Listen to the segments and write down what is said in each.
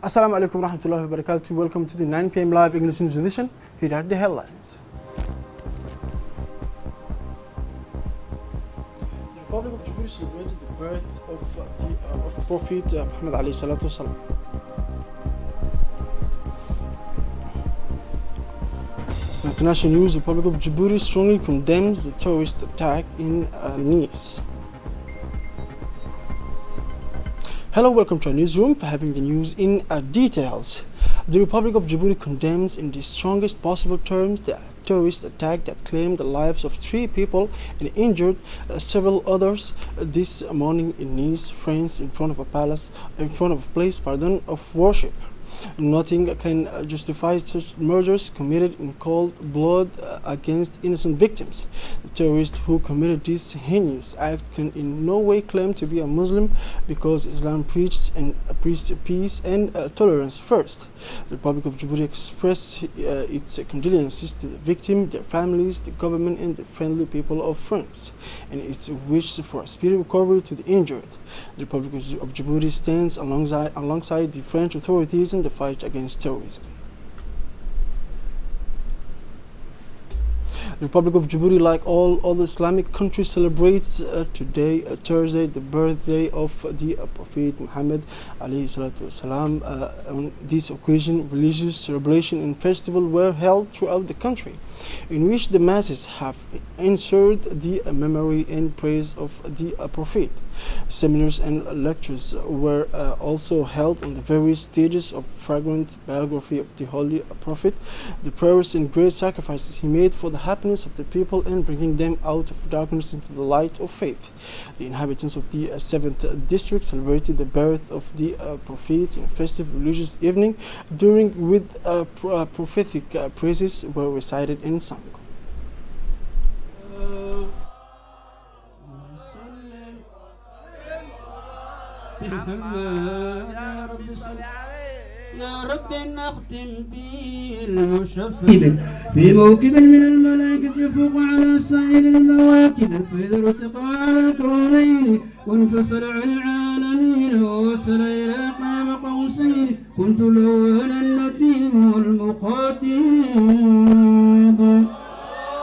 Assalamu alaikum warahmatullahi wabarakatuh. Welcome to the 9 p.m. live English news edition. Here are the headlines. The Republic of Djibouti celebrated the birth of Prophet Muhammad alayhi salatu wasalam. International news: the Republic of Djibouti strongly condemns the terrorist attack in Nice. Hello, welcome to our newsroom for having the news in details. The Republic of Djibouti condemns in the strongest possible terms the terrorist attack that claimed the lives of 3 people and injured several others this morning in Nice, France, in front of a place of worship. Nothing can justify such murders committed in cold blood against innocent victims. The terrorists who committed this heinous act can in no way claim to be a Muslim because Islam preaches peace and tolerance first. The Republic of Djibouti expresses its condolences to the victim, their families, the government, and the friendly people of France, and its wish for a speedy recovery to the injured. The Republic of Djibouti stands alongside the French authorities in the fight against terrorism. The Republic of Djibouti, like all other Islamic countries, celebrates today, Thursday, the birthday of the Prophet Muhammad alayhi salatu wasalam. On this occasion, religious celebration and festival were held throughout the country, in which the masses have ensured the memory and praise of the Prophet. Seminars and lectures were also held on the various stages of fragrant biography of the Holy Prophet, the prayers and great sacrifices he made for the happiness of the people and bringing them out of darkness into the light of faith. The inhabitants of the 7th district celebrated the birth of the Prophet in a festive religious evening, during which prophetic praises were recited and sung. يا رب نختم بالمشفق في موكب من الملائكة يفوق على سائر المواكب فإذا ارتقى على الكونين وانفصل عن العالمين ووصل إلى قاب قوسين كنت له أنا النديم والمخاطب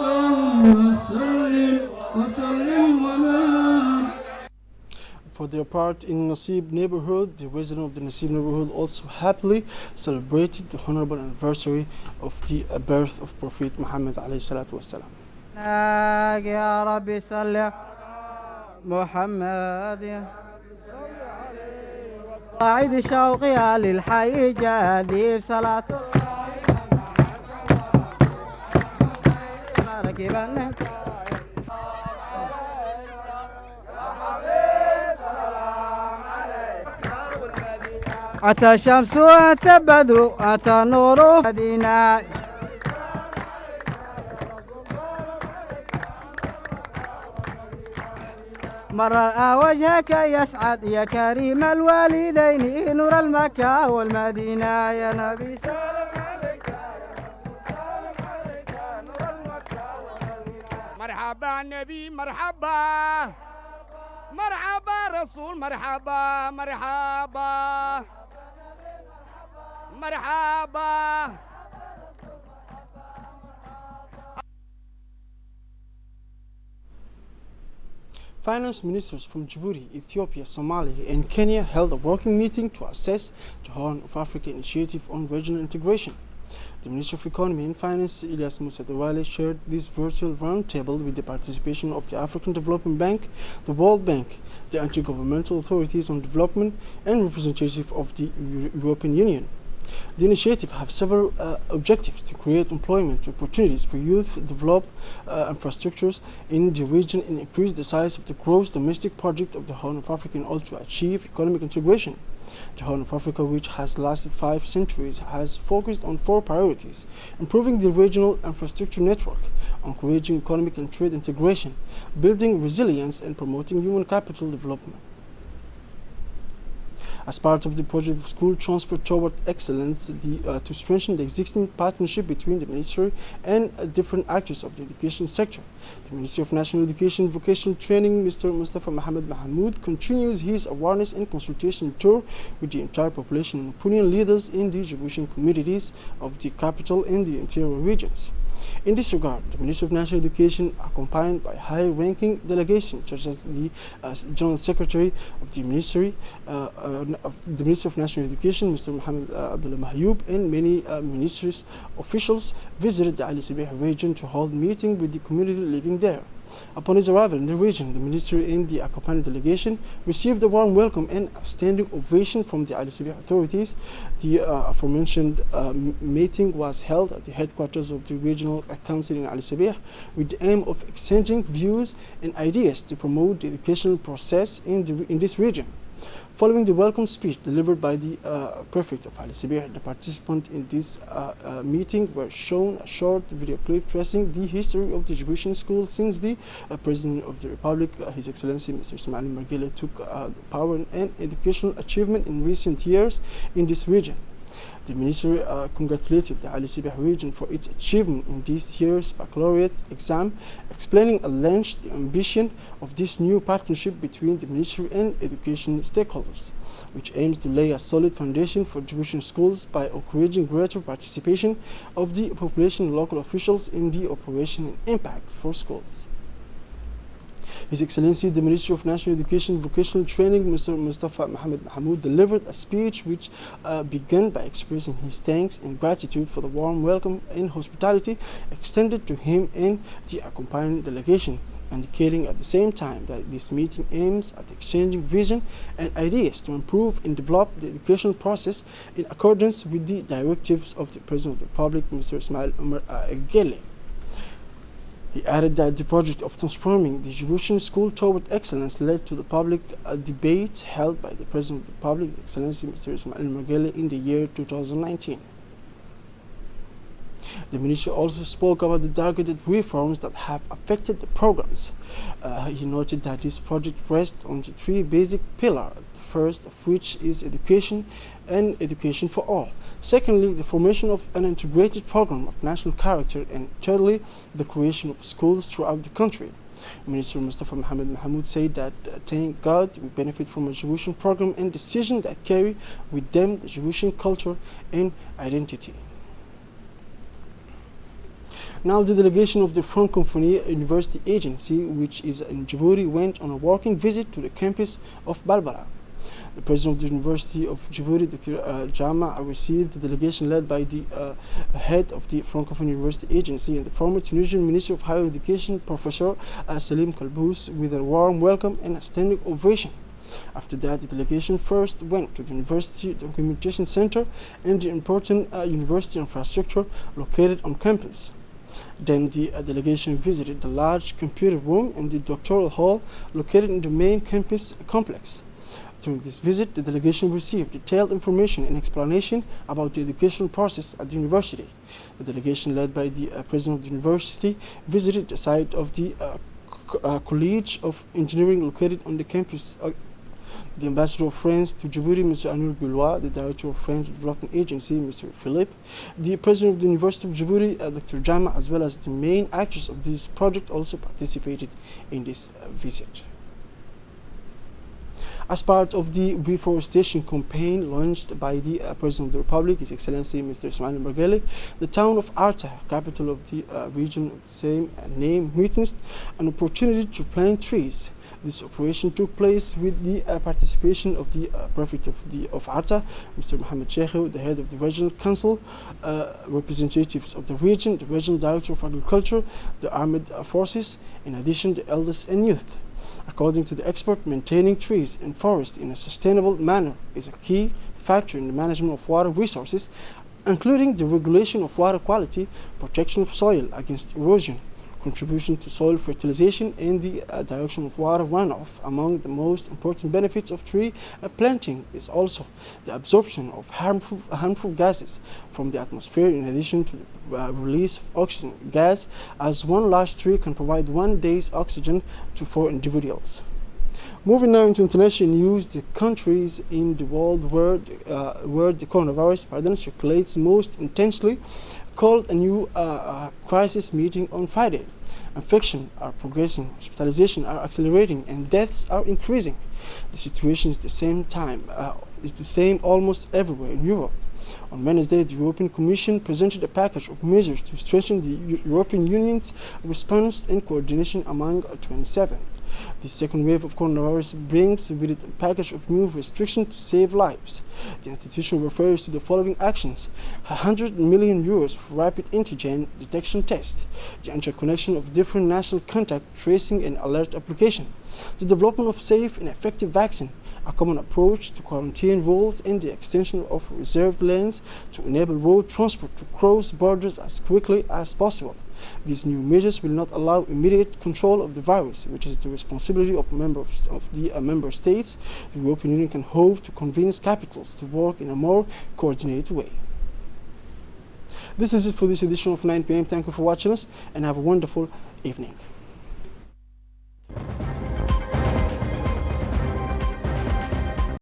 اللهم صل وسلم وبارك. For their part, in Nasib neighborhood, the residents of the Nasib neighborhood also happily celebrated the honorable anniversary of the birth of Prophet Muhammad alayhi salatu wasalam. يا ربي صل محمد قاعد شوقي للحي جديد صلاة الله أتى الشمس أتى بدر أتى نور مدينة مرر وجهك يسعد يا كريم الوالدين نور المكة والمدينة يا نبي سلام عليك سلام عليك نور المكة والمدينة مرحبا نبي مرحبا مرحبا رسول مرحبا مرحبا مرحبا. Finance ministers from Djibouti, Ethiopia, Somalia, and Kenya held a working meeting to assess the Horn of Africa initiative on regional integration. The Minister of Economy and Finance, Ilyas Musa Dewale, shared this virtual roundtable with the participation of the African Development Bank, the World Bank, the Intergovernmental Authorities on Development, and representative of the European Union. The initiative has several objectives: to create employment opportunities for youth, develop infrastructures in the region, and increase the size of the gross domestic product of the Horn of Africa, and also achieve economic integration. The Horn of Africa, which has lasted 5 centuries, has focused on 4 priorities: improving the regional infrastructure network, encouraging economic and trade integration, building resilience, and promoting human capital development. As part of the project of school transfer toward excellence, to strengthen the existing partnership between the ministry and different actors of the education sector. The Ministry of National Education and Vocational Training, Mr. Mustafa Mohammed Mahmoud, continues his awareness and consultation tour with the entire population and opinion leaders in the Djiboutian communities of the capital and the interior regions. In this regard, the Ministry of National Education, accompanied by high-ranking delegations such as the General Secretary of the Ministry of National Education, Mr. Mohammed Abdullah Mahyoub, and many ministries officials visited the Ali Sabih region to hold meeting with the community living there. Upon his arrival in the region, the ministry and the accompanying delegation received a warm welcome and standing ovation from the Ali Sabih authorities. The aforementioned meeting was held at the headquarters of the Regional Council in Ali Sabih with the aim of exchanging views and ideas to promote the educational process in this region. Following the welcome speech delivered by the prefect of Ali Sabih, the participants in this meeting were shown a short video clip tracing the history of the Djiboutian school since the President of the Republic, His Excellency Mr. Ismail Margele, took power and educational achievement in recent years in this region. The ministry congratulated the Ali Sabih region for its achievement in this year's baccalaureate exam, explaining at length the ambition of this new partnership between the ministry and education stakeholders, which aims to lay a solid foundation for Djiboutian schools by encouraging greater participation of the population and local officials in the operation and impact for schools. His Excellency, the Ministry of National Education and Vocational Training, Mr. Mustafa Mohammed Mahmoud, delivered a speech which began by expressing his thanks and gratitude for the warm welcome and hospitality extended to him and the accompanying delegation, indicating at the same time that this meeting aims at exchanging vision and ideas to improve and develop the educational process in accordance with the directives of the President of the Republic, Mr. Ismail Omar Gele. He added that the project of transforming the Djiboutian school toward excellence led to the public debate held by the President of the Republic, His Excellency Mr. Ismail Margele, in the year 2019. The ministry also spoke about the targeted reforms that have affected the programs. He noted that this project rests on the three basic pillars, the first of which is education and education for all. Secondly, the formation of an integrated program of national character, and thirdly, the creation of schools throughout the country. Minister Mustafa Mohammed Mahmoud said that, thank God, we benefit from a Djiboutian program and decisions that carry with them the Djiboutian culture and identity. Now, the delegation of the Francophonie University Agency, which is in Djibouti, went on a working visit to the campus of Balbala. The President of the University of Djibouti, Dr. Jama, received the delegation led by the head of the Francophone University Agency and the former Tunisian Minister of Higher Education, Professor Salim Kalbous, with a warm welcome and a standing ovation. After that, the delegation first went to the University Documentation Center and the important university infrastructure located on campus. Then the delegation visited the large computer room and the doctoral hall located in the main campus complex. During this visit, the delegation received detailed information and explanation about the educational process at the university. The delegation, led by the president of the university, visited the site of the College of Engineering located on the campus. The ambassador of France to Djibouti, Mr. Anur Goulois, the director of French Development Agency, Mr. Philippe, the president of the University of Djibouti, Dr. Jama, as well as the main actors of this project also participated in this visit. As part of the reforestation campaign launched by the President of the Republic, His Excellency Mr. Ismail Margele, the town of Arta, capital of the region of the same name, witnessed an opportunity to plant trees. This operation took place with the participation of the prefect of Arta, Mr. Mohammed Sheikhu, the head of the regional council, representatives of the region, the regional director of agriculture, the armed forces, in addition the elders and youth. According to the expert, maintaining trees and forests in a sustainable manner is a key factor in the management of water resources, including the regulation of water quality, protection of soil against erosion, contribution to soil fertilization, and the direction of water runoff. Among the most important benefits of tree planting is also the absorption of harmful gases from the atmosphere, in addition to the release of oxygen gas, as one large tree can provide 1 day's oxygen to 4 individuals. Moving now into international news, the countries in the world where the coronavirus circulates most intensely called a new crisis meeting on Friday. Infections are progressing, hospitalizations are accelerating, and deaths are increasing. The situation is the same almost everywhere in Europe. On Wednesday, the European Commission presented a package of measures to strengthen the European Union's response and coordination among 27. The second wave of coronavirus brings with it a package of new restrictions to save lives. The institution refers to the following actions: 100 million euros for rapid antigen detection test, the interconnection of different national contact tracing and alert application, the development of safe and effective vaccine, a common approach to quarantine rules, and the extension of reserved lanes to enable road transport to cross borders as quickly as possible. These new measures will not allow immediate control of the virus, which is the responsibility of the member states. The European Union can hope to convince capitals to work in a more coordinated way. This is it for this edition of 9 p.m. Thank you for watching us and have a wonderful evening.